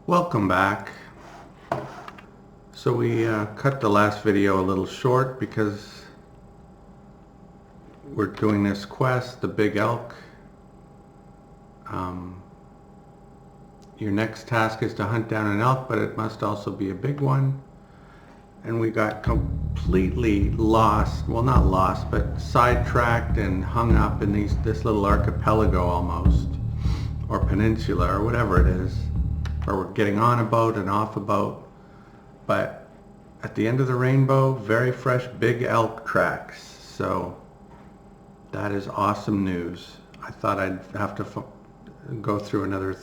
Welcome back. So we cut the last video a little short because we're doing this quest, the big elk. Your next task is to hunt down an elk, but it must also be a big one. And we got completely lost, well not lost, but sidetracked and hung up in this little archipelago almost, or peninsula, or whatever it is. Or we're getting on a boat and off a boat. But at the end of the rainbow, very fresh big elk tracks. So that is awesome news. I thought I'd have to go through another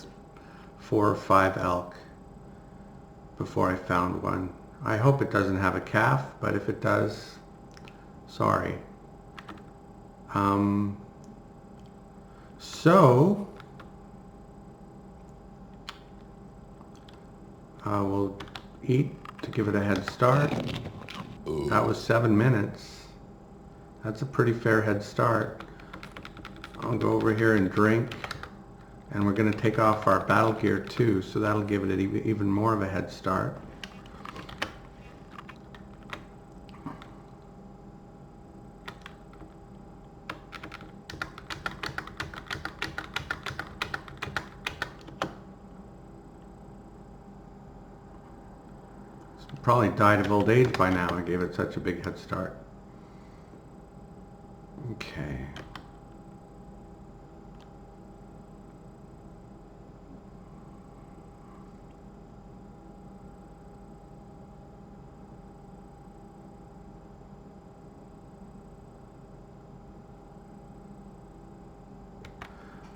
4 or 5 elk before I found one. I hope it doesn't have a calf, but if it does, sorry. So we'll eat to give it a head start. That was 7 minutes. That's a pretty fair head start. I'll go over here and drink, and we're going to take off our battle gear too, so that'll give it even more of a head start. Probably died of old age by now. I gave it such a big head start. Okay.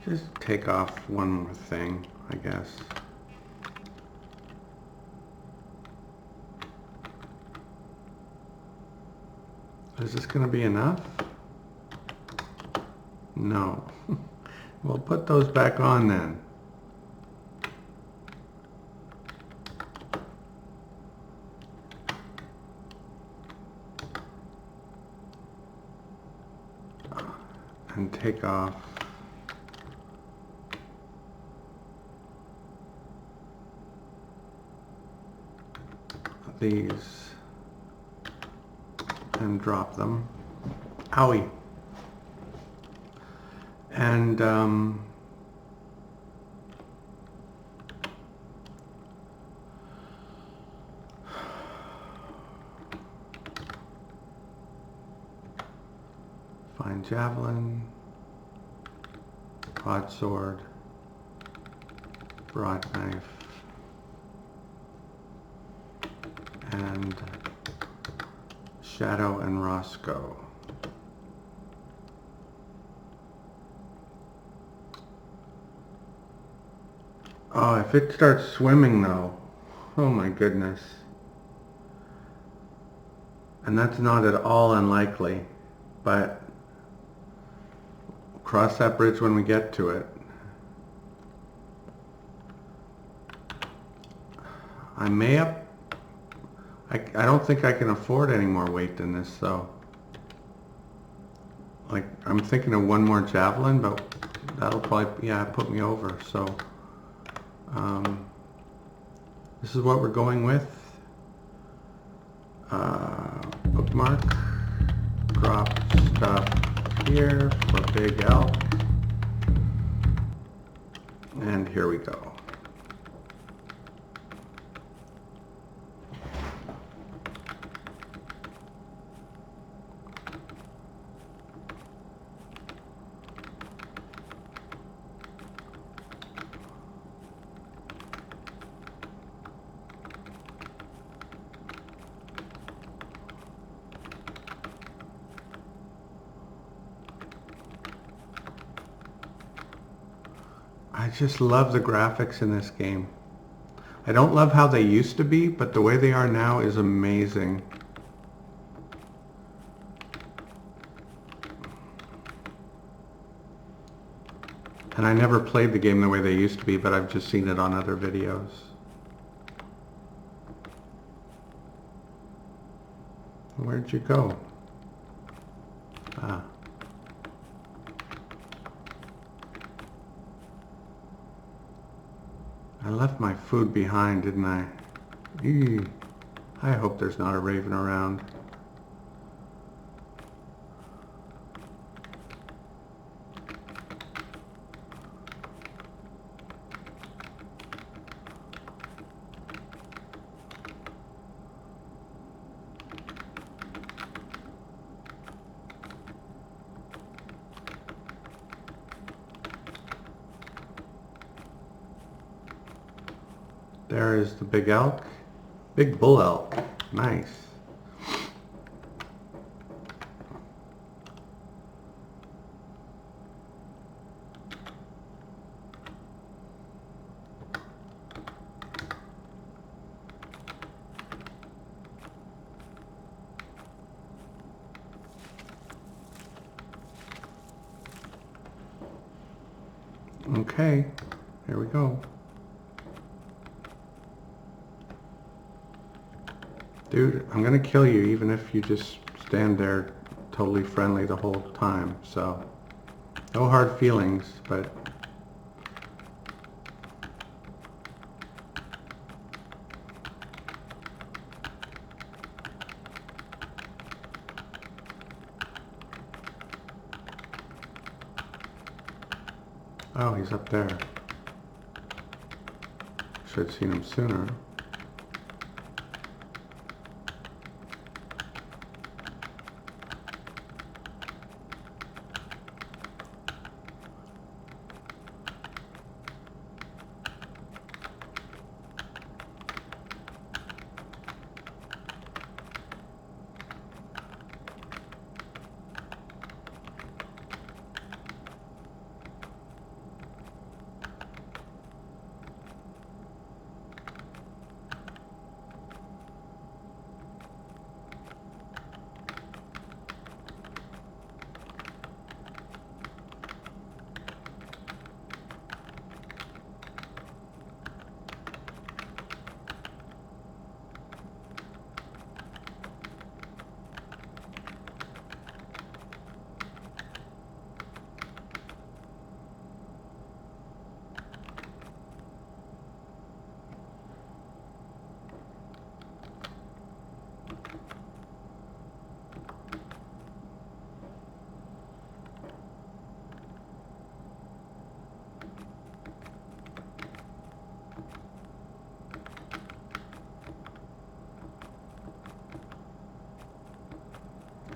Just take off one more thing, I guess. Is this going to be enough? No. We'll put those back on then. And take off these. And drop them. Owie. And fine javelin, broadsword, broad knife, and Shadow and Roscoe. Oh, if it starts swimming though, oh my goodness. And that's not at all unlikely, but we'll cross that bridge when we get to it. I may have I don't think I can afford any more weight than this, though. Like, I'm thinking of one more javelin, but that'll probably, yeah, put me over. So, this is what we're going with. Bookmark. Drop stuff here for big elk. And here we go. I just love the graphics in this game. I don't love how they used to be, but the way they are now is amazing. And I never played the game the way they used to be, but I've just seen it on other videos. Where'd you go? Ah. I left my food behind, didn't I? Eee. I hope there's not a raven around. There is the big elk. Big bull elk. Nice. Okay, here we go. Dude, I'm gonna kill you even if you just stand there totally friendly the whole time, so no hard feelings, but oh, he's up there. Should have seen him sooner.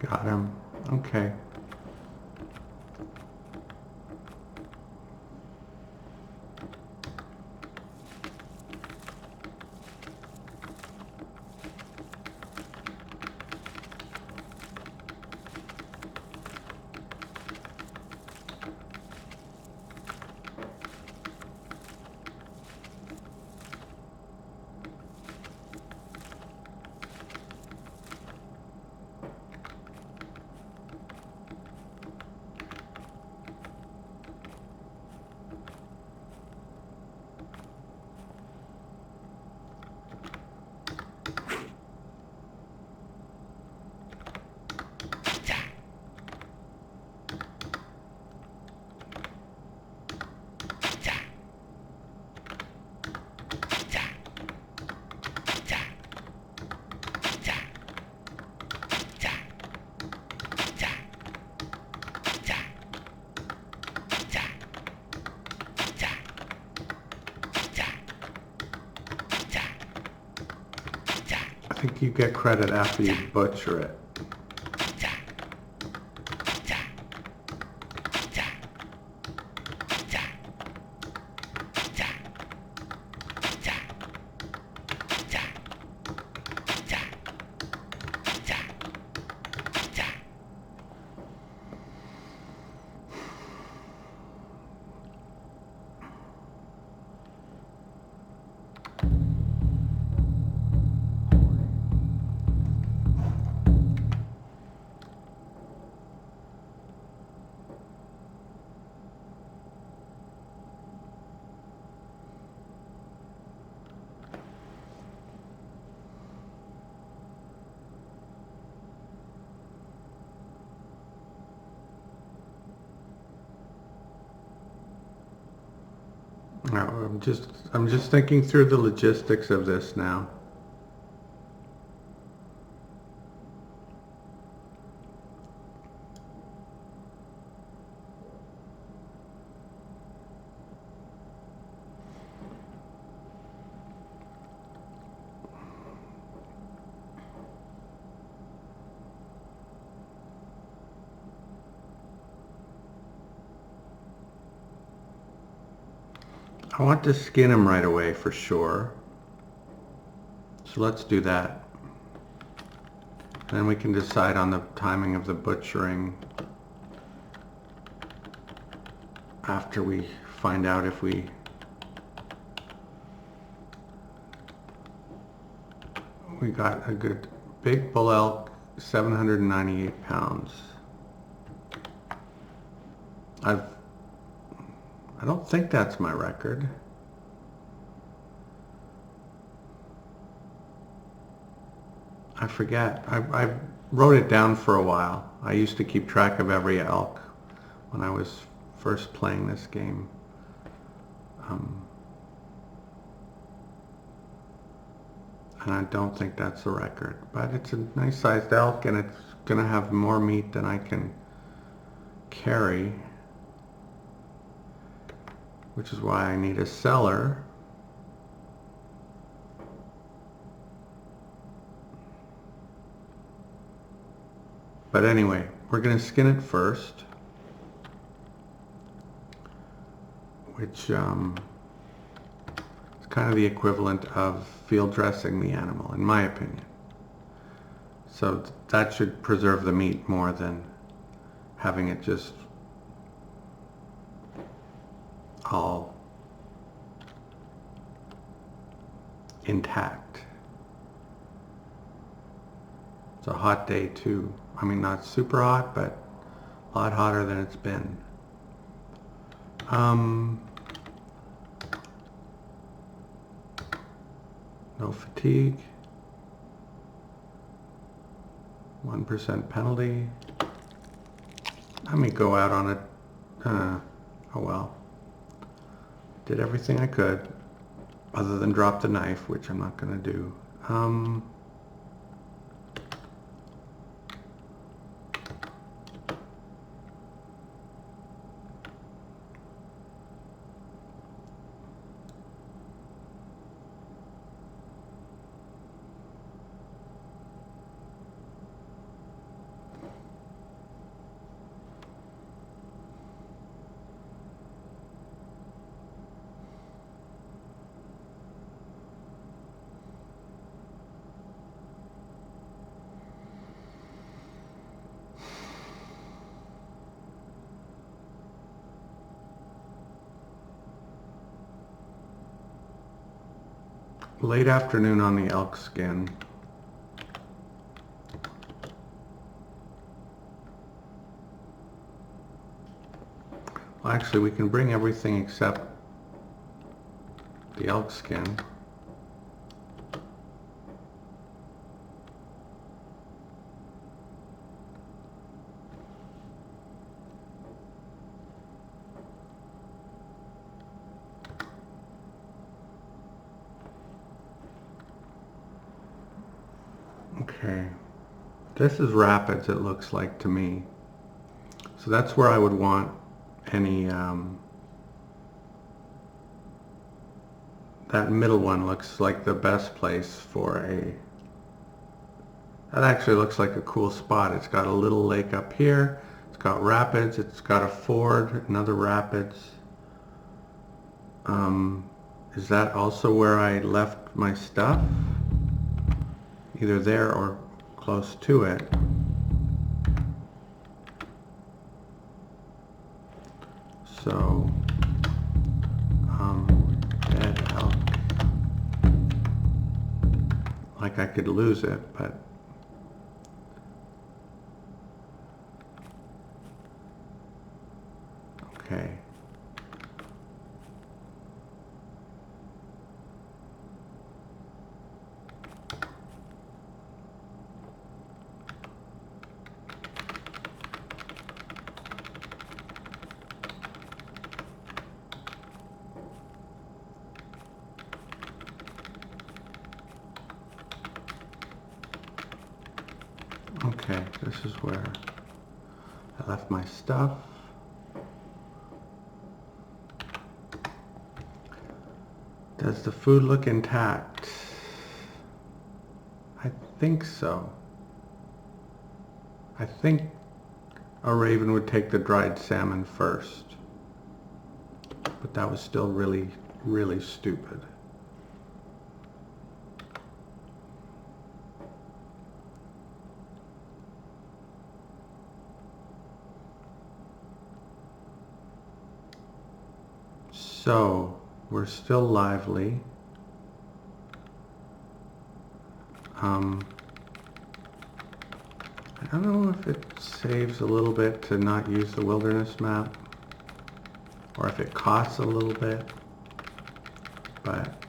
Got him. Okay. I think you get credit after you butcher it. I'm just thinking through the logistics of this now. I want to skin him right away for sure. So let's do that. Then we can decide on the timing of the butchering after we find out if we got a good big bull elk, 798 pounds. I don't think that's my record. I forget. I wrote it down for a while. I used to keep track of every elk when I was first playing this game. And I don't think that's the record. But it's a nice sized elk and it's going to have more meat than I can carry, which is why I need a cellar. But anyway, we're going to skin it first, which is kind of the equivalent of field dressing the animal, in my opinion. So that should preserve the meat more than having it just all intact. It's a hot day too. I mean, not super hot, but a lot hotter than it's been. No fatigue. 1% penalty. Let me go out on it. Oh well. Did everything I could, other than drop the knife, which I'm not going to do. Late afternoon on the elk skin. Well, actually, we can bring everything except the elk skin. Okay, this is rapids, it looks like to me. So that's where I would want any, that middle one looks like the best place for that actually looks like a cool spot. It's got a little lake up here, it's got rapids, it's got a ford, another rapids. Is that also where I left my stuff? Either there or close to it. So, dead elk. Like I could lose it, but okay. Okay, this is where I left my stuff. Does the food look intact? I think so. I think a raven would take the dried salmon first. But that was still really, really stupid. So, we're still lively. I don't know if it saves a little bit to not use the wilderness map, or if it costs a little bit, but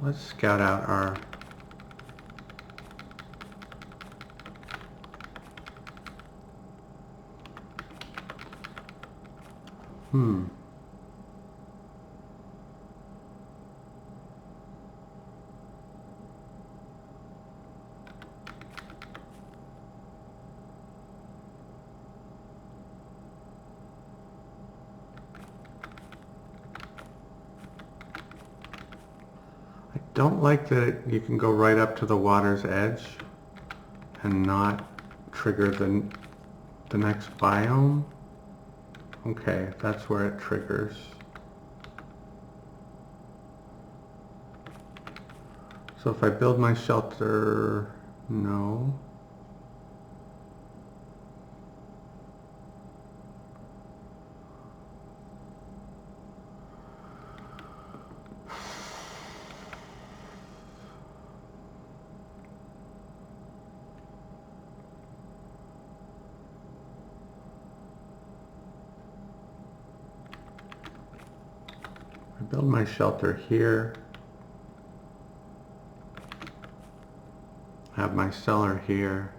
let's scout out our don't like that you can go right up to the water's edge and not trigger the next biome. Okay, that's where it triggers. So if I build my shelter, no. Build my shelter here, have my cellar here,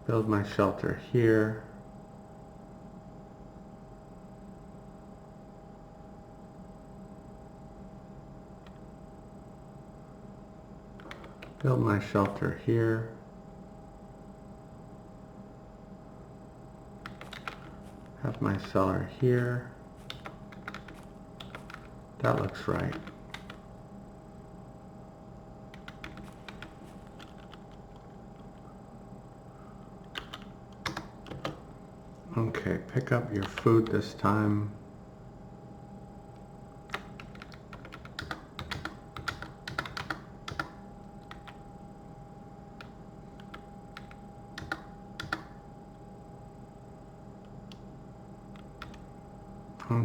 build my shelter here, build my shelter here, have my cellar here. That looks right. Okay, pick up your food this time.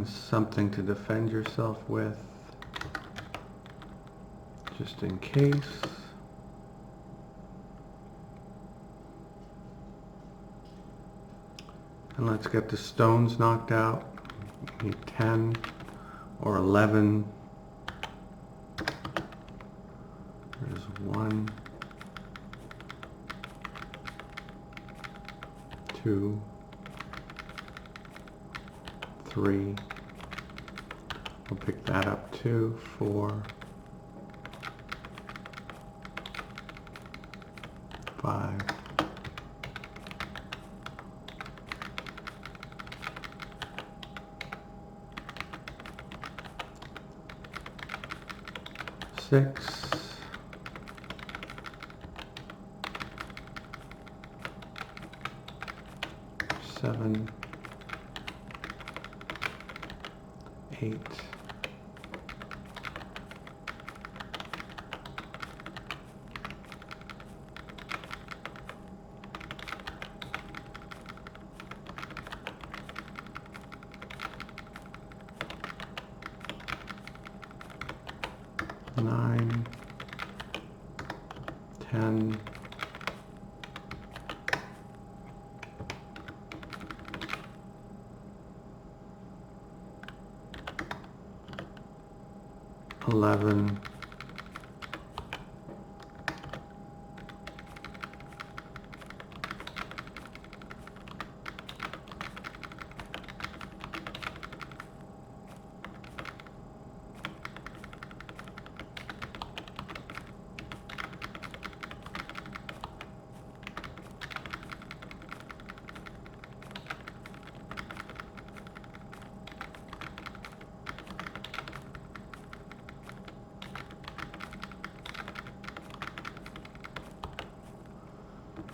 Something to defend yourself with, just in case. And let's get the stones knocked out. We need 10 or 11. There's 1, 2, 3. We'll pick that up too. 4, 5, 6, 7, 8, 9, 10, 11, 12,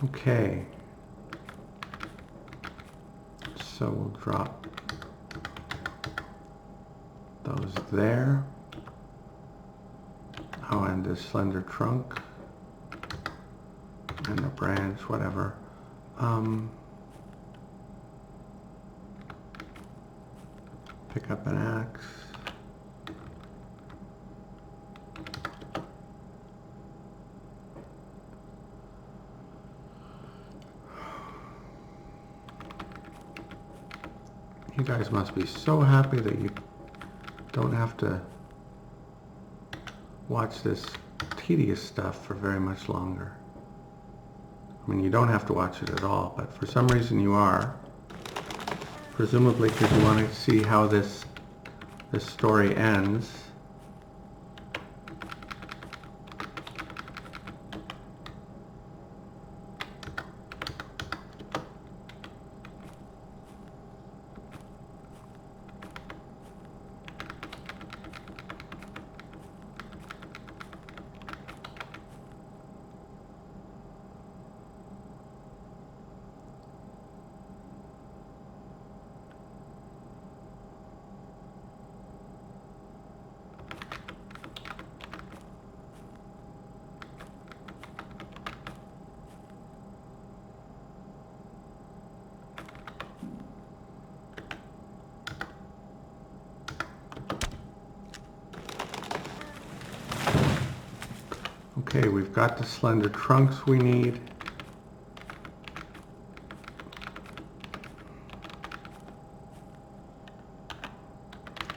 Okay. So we'll drop those there. Oh, and the slender trunk and the branch, whatever. Pick up an axe. You guys must be so happy that you don't have to watch this tedious stuff for very much longer. I mean, you don't have to watch it at all, but for some reason you are. Presumably because you want to see how this story ends. Okay, we've got the slender trunks we need.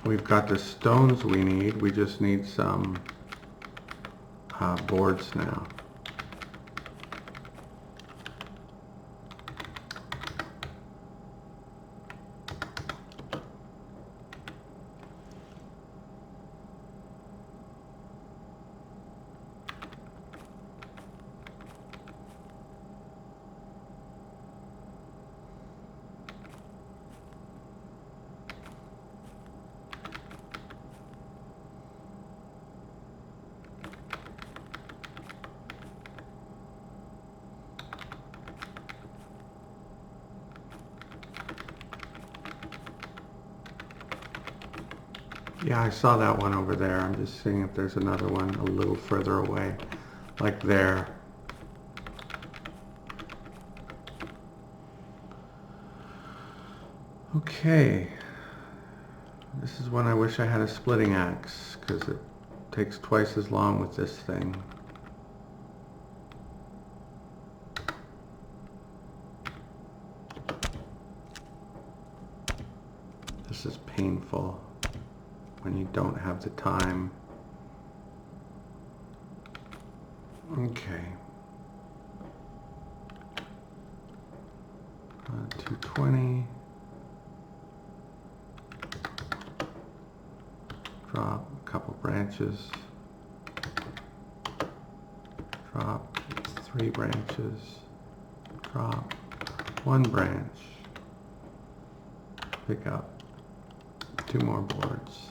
We've got the stones we need. We just need some boards now. Yeah, I saw that one over there. I'm just seeing if there's another one a little further away, like there. Okay. This is when I wish I had a splitting axe, because it takes twice as long with this thing. This is painful when you don't have the time. Okay. 220. Drop a couple branches. Drop 3 branches. Drop 1 branch. Pick up 2 more boards.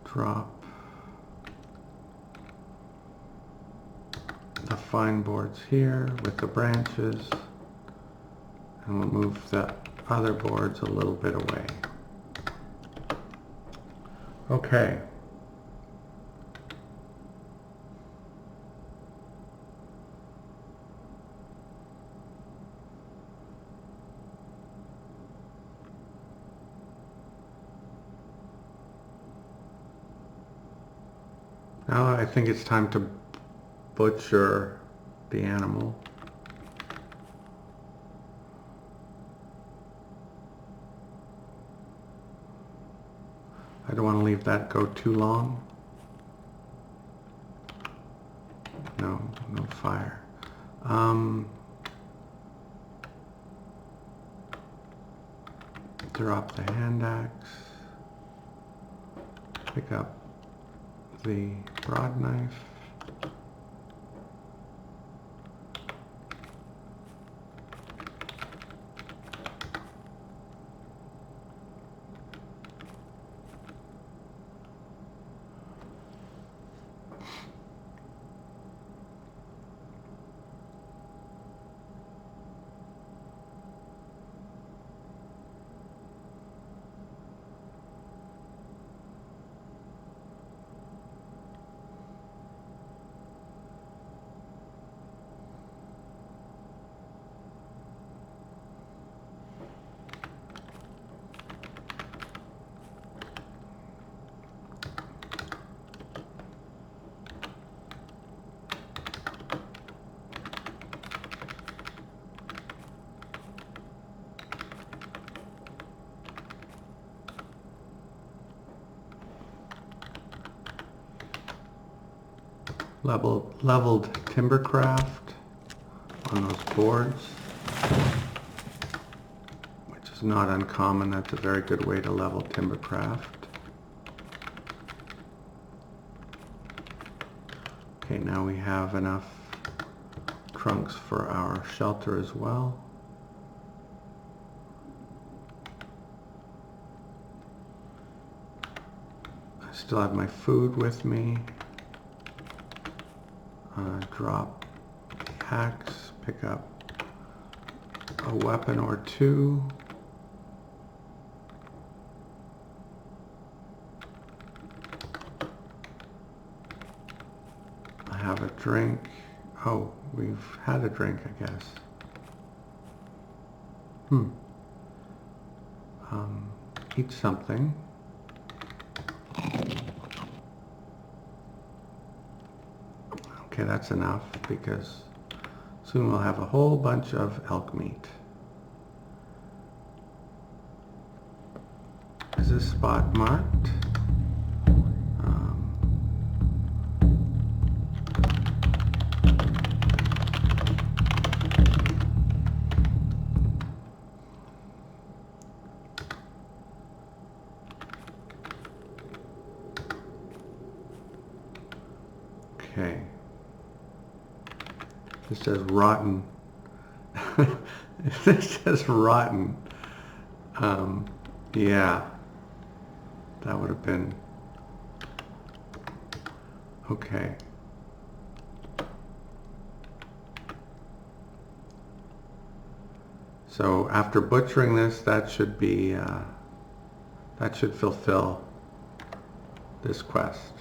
Drop the fine boards here with the branches, and we'll move the other boards a little bit away. Okay. Now I think it's time to butcher the animal. I don't want to leave that go too long. No fire. Drop the hand axe. Pick up the broad knife. leveled timbercraft on those boards, which is not uncommon. That's a very good way to level timbercraft. Okay, now we have enough trunks for our shelter as well. I still have my food with me. Drop the axe, pick up a weapon or two. I have a drink. Oh, we've had a drink, I guess. Eat something. Okay, that's enough because soon we'll have a whole bunch of elk meat. Is this spot marked? Okay. This says rotten. This says rotten. Yeah. That would have been okay. So after butchering this, that should be that should fulfill this quest.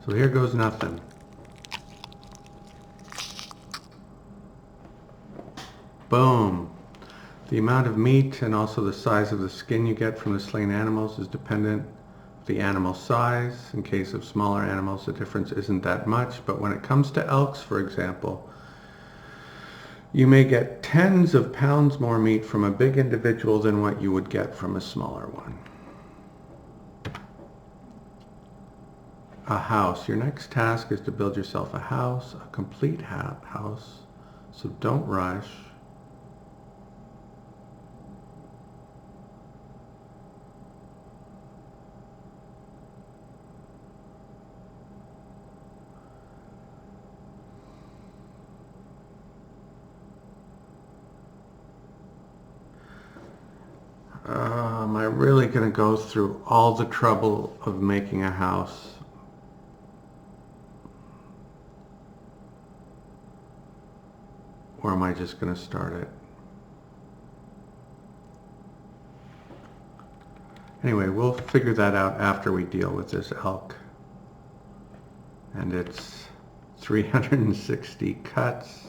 So here goes nothing. Boom. The amount of meat and also the size of the skin you get from the slain animals is dependent on the animal size. In case of smaller animals, the difference isn't that much. But when it comes to elks, for example, you may get tens of pounds more meat from a big individual than what you would get from a smaller one. A house. Your next task is to build yourself a house, a complete house. So don't rush. Am I really going to go through all the trouble of making a house? Or am I just going to start it? Anyway, we'll figure that out after we deal with this elk. And it's 360 cuts.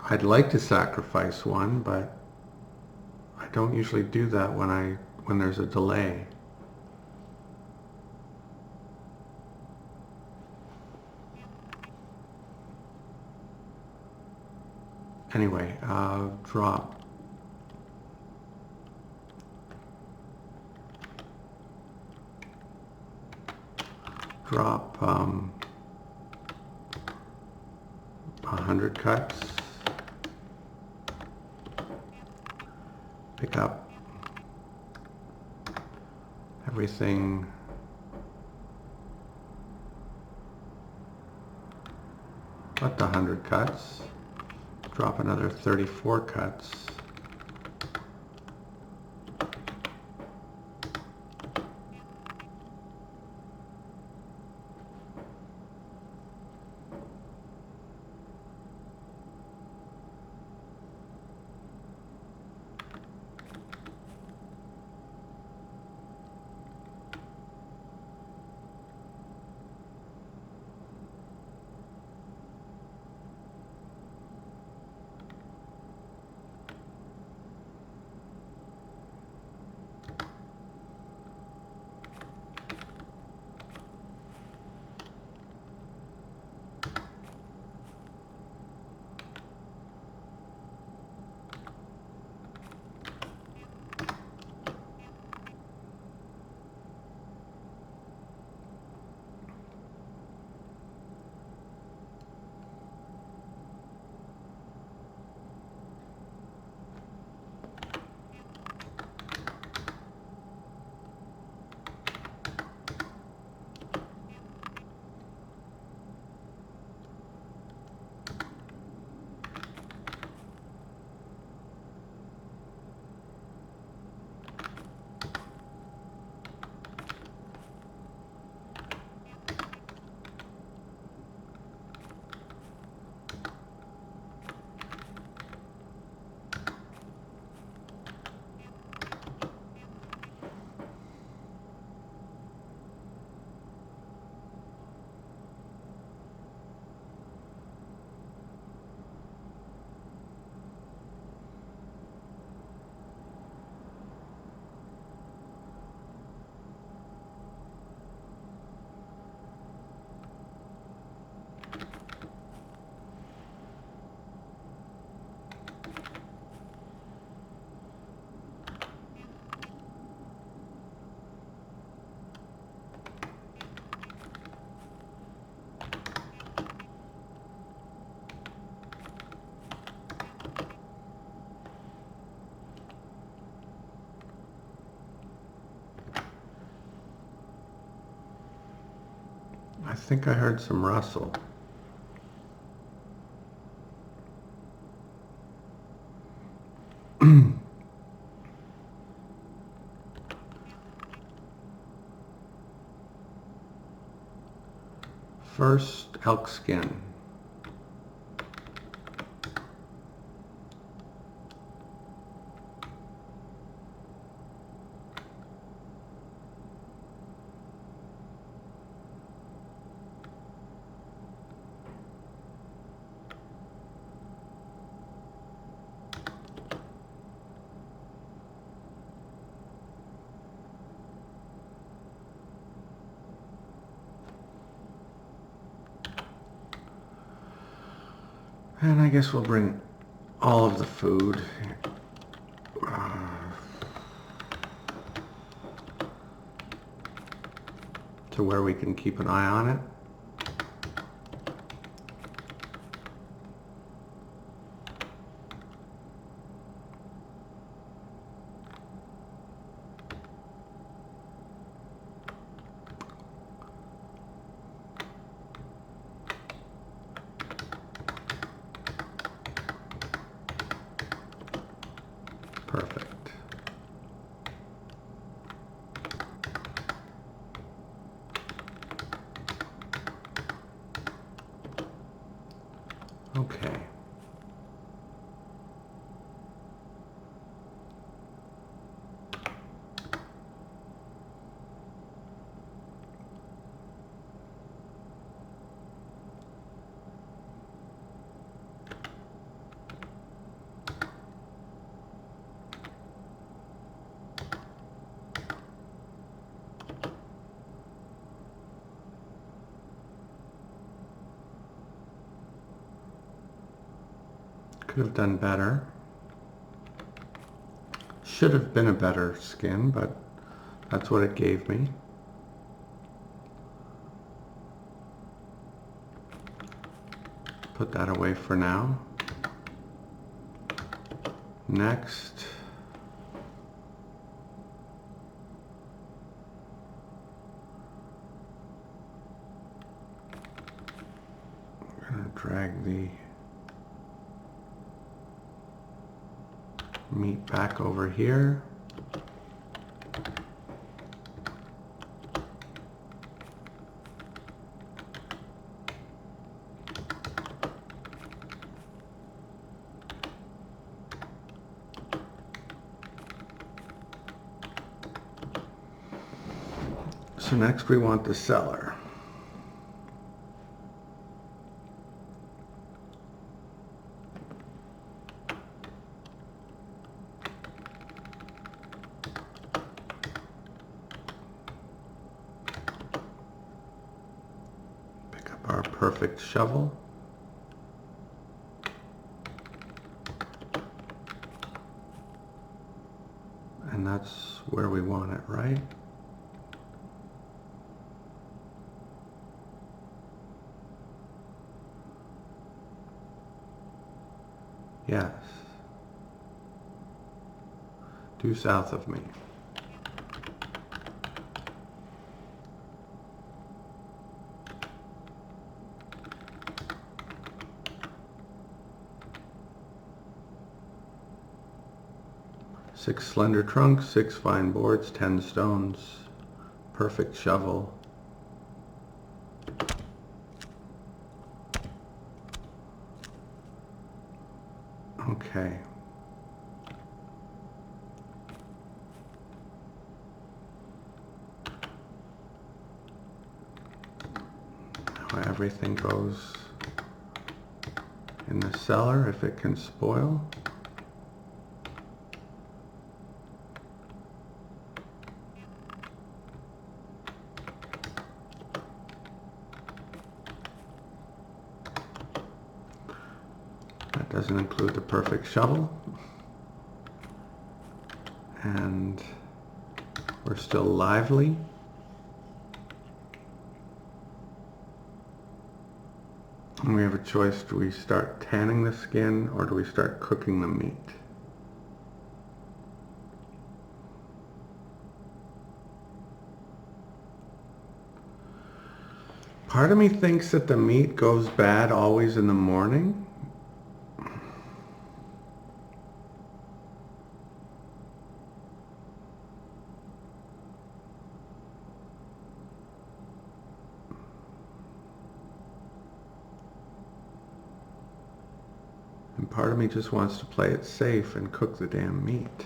I'd like to sacrifice one, but I don't usually do that when there's a delay. Anyway, drop. Drop 100 cuts. Pick up everything but the 100 cuts. Drop another 34 cuts. I think I heard some rustle. First, elk skin. And I guess we'll bring all of the food to where we can keep an eye on it. Perfect. Okay. Could have done better. Should have been a better skin, but that's what it gave me. Put that away for now. Next, we're going to drag the meat back over here. So next we want the cellar. Pick up our perfect shovel. And that's where we want it, right? Yes. Due south of me. Six slender trunks, 6 fine boards, 10 stones, perfect shovel. Okay. Now everything goes in the cellar if it can spoil. That doesn't include the perfect shovel. And we're still lively. And we have a choice. Do we start tanning the skin or do we start cooking the meat? Part of me thinks that the meat goes bad always in the morning. And part of me just wants to play it safe and cook the damn meat.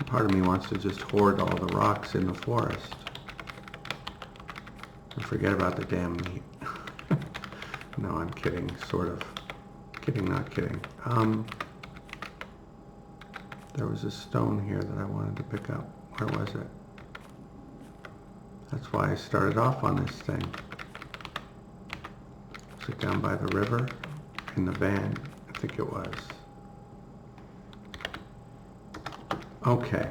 Part of me wants to just hoard all the rocks in the forest and forget about the damn meat. No, I'm kidding, sort of. Kidding, not kidding. There was a stone here that I wanted to pick up. Where was it? That's why I started off on this thing. Was it down by the river? In the van? I think it was. Okay.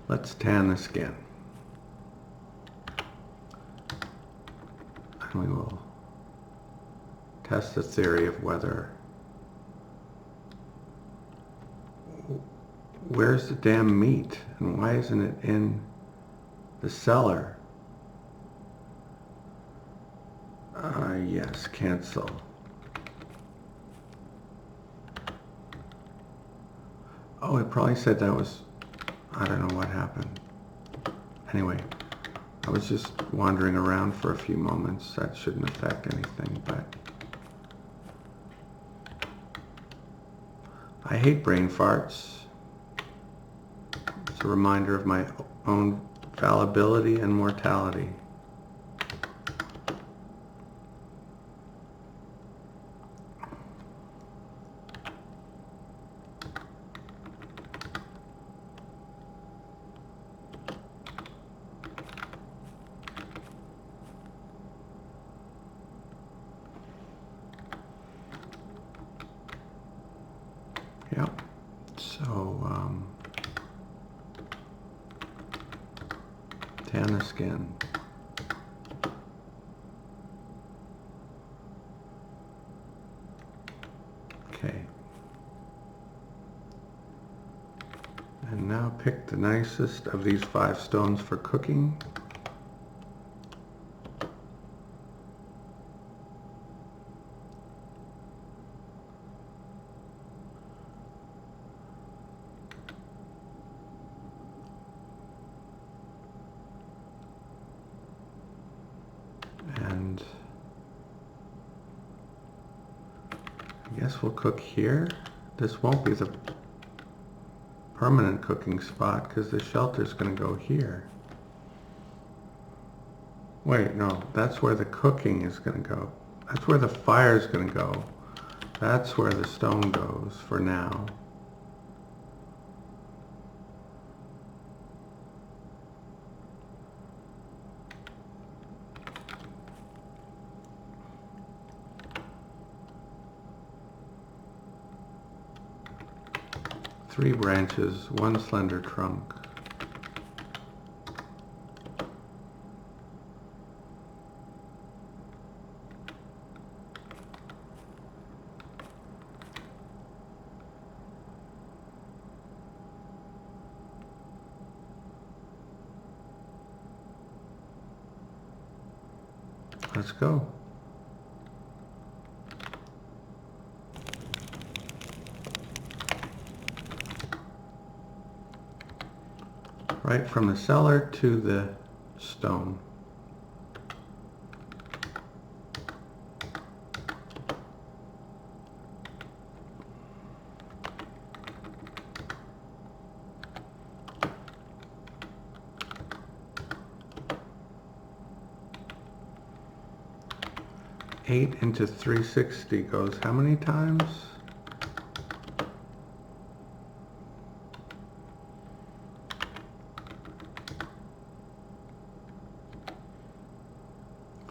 Let's tan the skin. And we will test the theory of whether... Where's the damn meat? And why isn't it in the cellar? Yes, cancel. Oh, it probably said that was... I don't know what happened. Anyway, I was just wandering around for a few moments. That shouldn't affect anything, but... I hate brain farts. It's a reminder of my own fallibility and mortality. Yep. So, tan the skin. Okay. And now pick the nicest of these 5 stones for cooking. And I guess we'll cook here. This won't be the permanent cooking spot because the shelter's going to go here. Wait, no, that's where the cooking is going to go. That's where the fire's going to go. That's where the stone goes for now. Three branches, one slender trunk. Let's go. Right from the cellar to the stone. Eight into 360 goes how many times?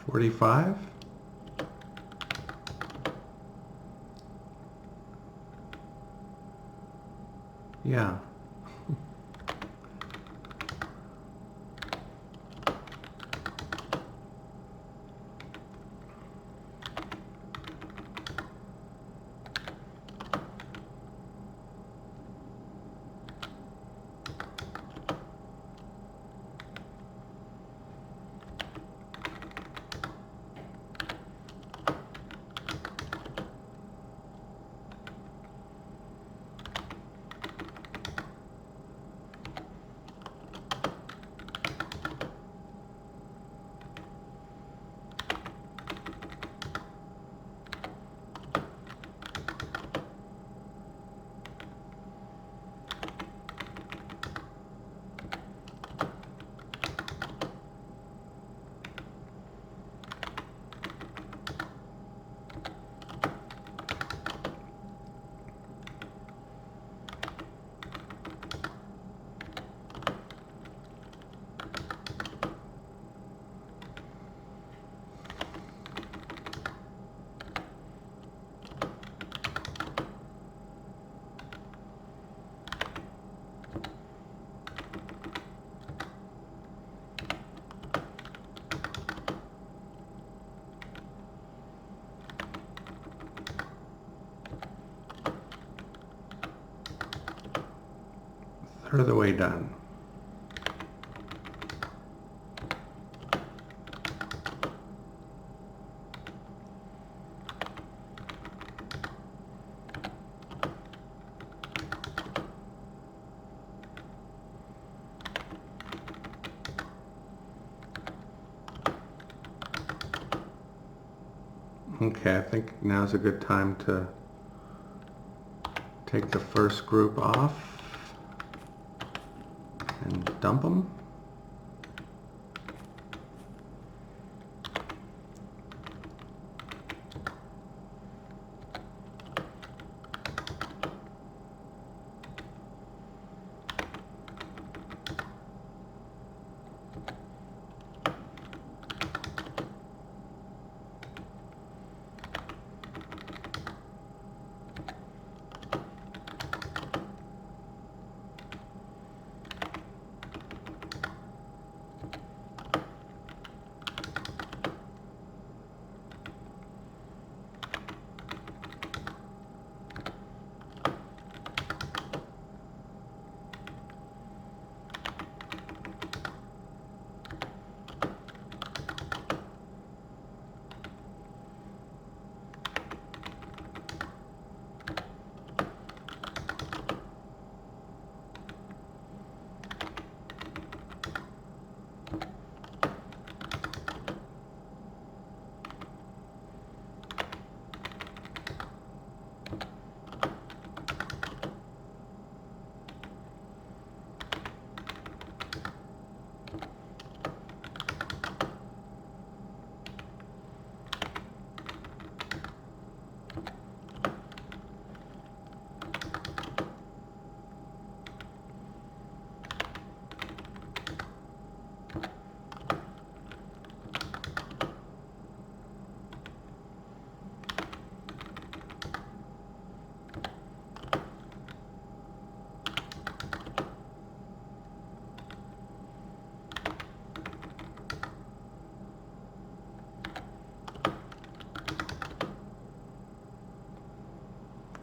$45? Yeah. Third of the way done. Okay, I think now's a good time to take the first group off and dump them.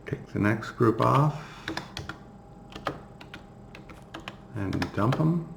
Take the next group off and dump them.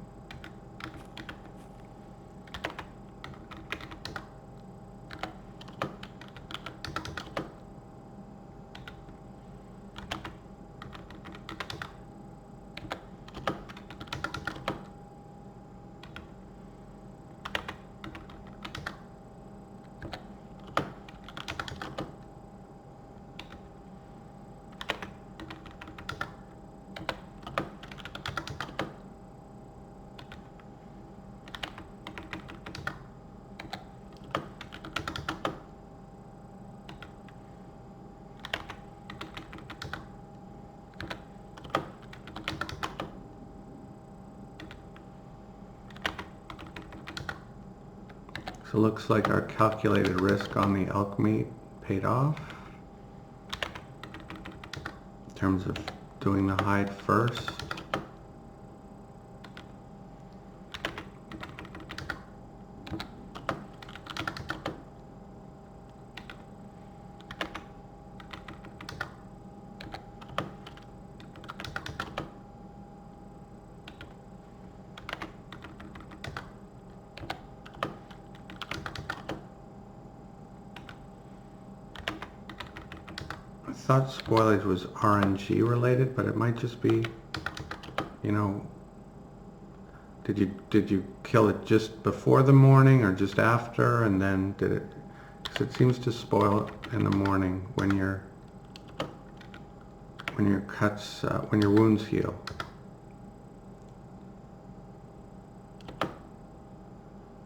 So it looks like our calculated risk on the elk meat paid off in terms of doing the hide first. I thought spoilage was RNG related, but it might just be, you know, did you kill it just before the morning or just after, and then did it? Because it seems to spoil in the morning when your cuts when your wounds heal.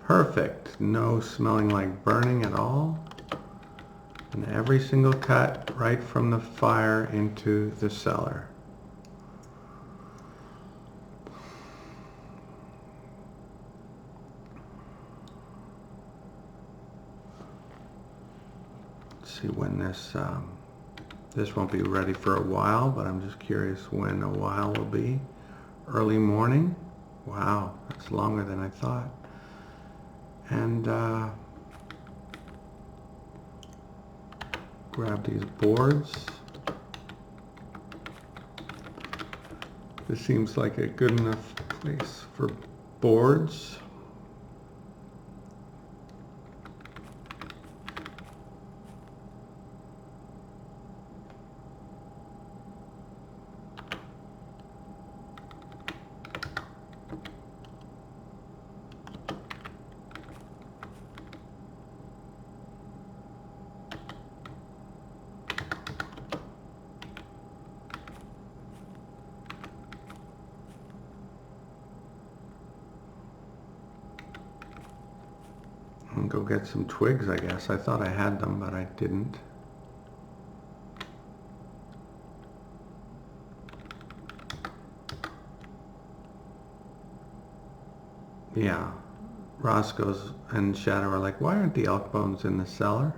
Perfect. No smelling like burning at all. And every single cut right from the fire into the cellar. Let's see when this won't be ready for a while, but I'm just curious when a while will be. Early morning. Wow, that's longer than I thought. And grab these boards. This seems like a good enough place for boards. And go get some twigs, I guess. I thought I had them, but I didn't. Yeah. Roscoe's and Shadow are like, why aren't the elk bones in the cellar?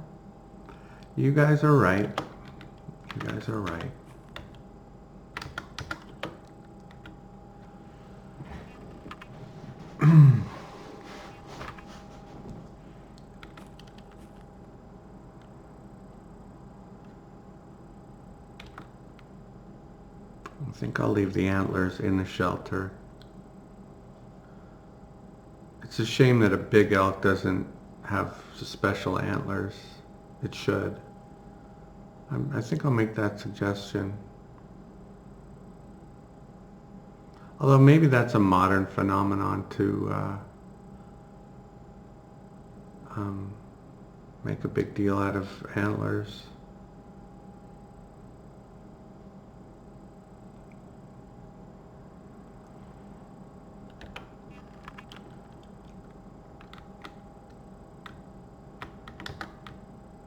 You guys are right. You guys are right. I think I'll leave the antlers in the shelter. It's a shame that a big elk doesn't have special antlers. It should. I think I'll make that suggestion. Although maybe that's a modern phenomenon to make a big deal out of antlers.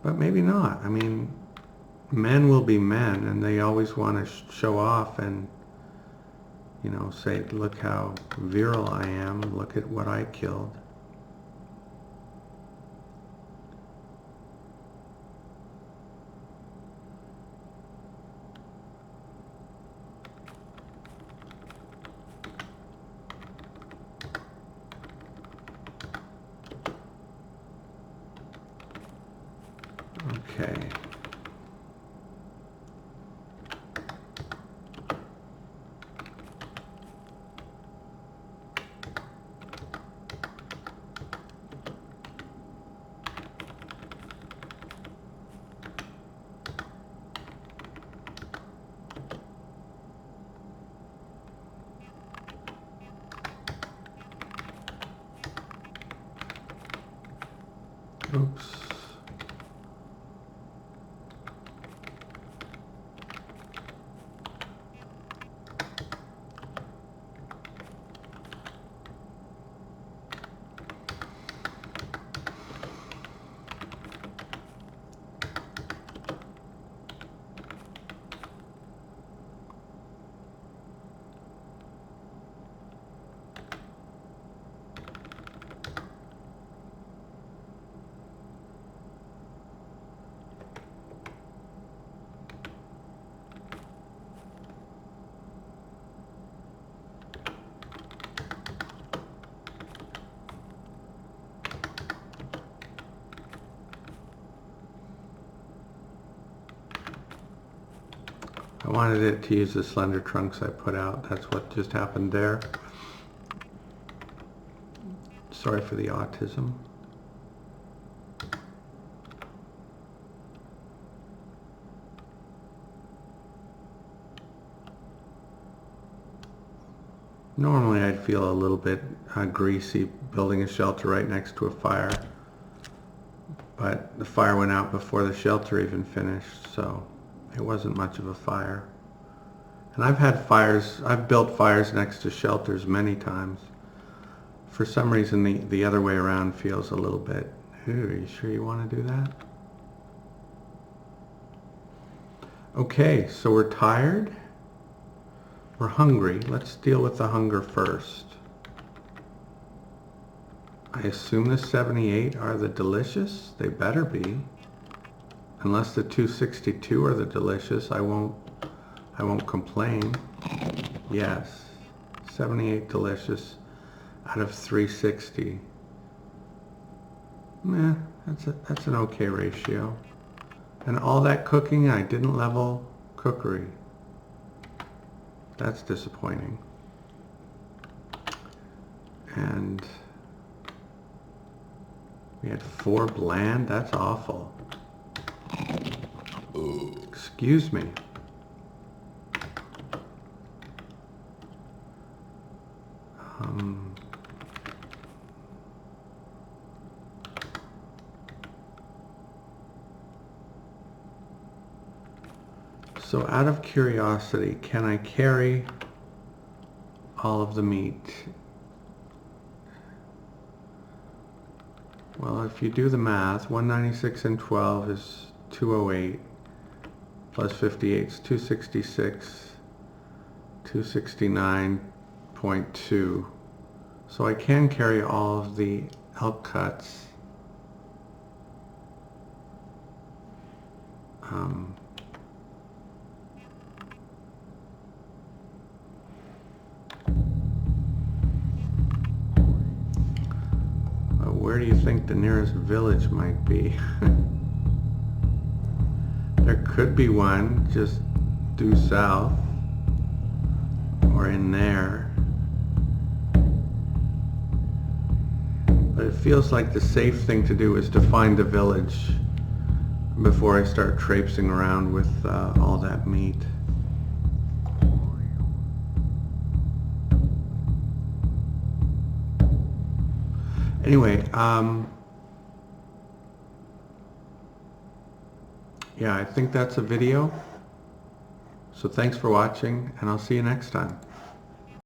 But maybe not. I mean, men will be men, and they always want to show off and, you know, say, look how virile I am, look at what I killed. Okay. Oops. wanted it to use the slender trunks I put out. That's what just happened there. Sorry for the autism. Normally I'd feel a little bit greasy building a shelter right next to a fire, but the fire went out before the shelter even finished, so it wasn't much of a fire. And I've built fires next to shelters many times. For some reason the other way around feels a little bit, ooh, are you sure you want to do that? Okay, so we're tired. We're hungry. Let's deal with the hunger first. I assume the 78 are the delicious. They better be. Unless the 262 are the delicious, I won't complain. Yes, 78 delicious out of 360. Meh, that's an okay ratio. And all that cooking, I didn't level cookery. That's disappointing. And we had 4 bland. That's awful. Excuse me. So out of curiosity, can I carry all of the meat? Well, if you do the math, 196 and 12 is 208, plus 58 is 266, 269.2. So I can carry all of the elk cuts. Where do you think the nearest village might be? There could be one just due south or in there. But it feels like the safe thing to do is to find the village before I start traipsing around with all that meat. Anyway, yeah, I think that's a video. So thanks for watching, and I'll see you next time.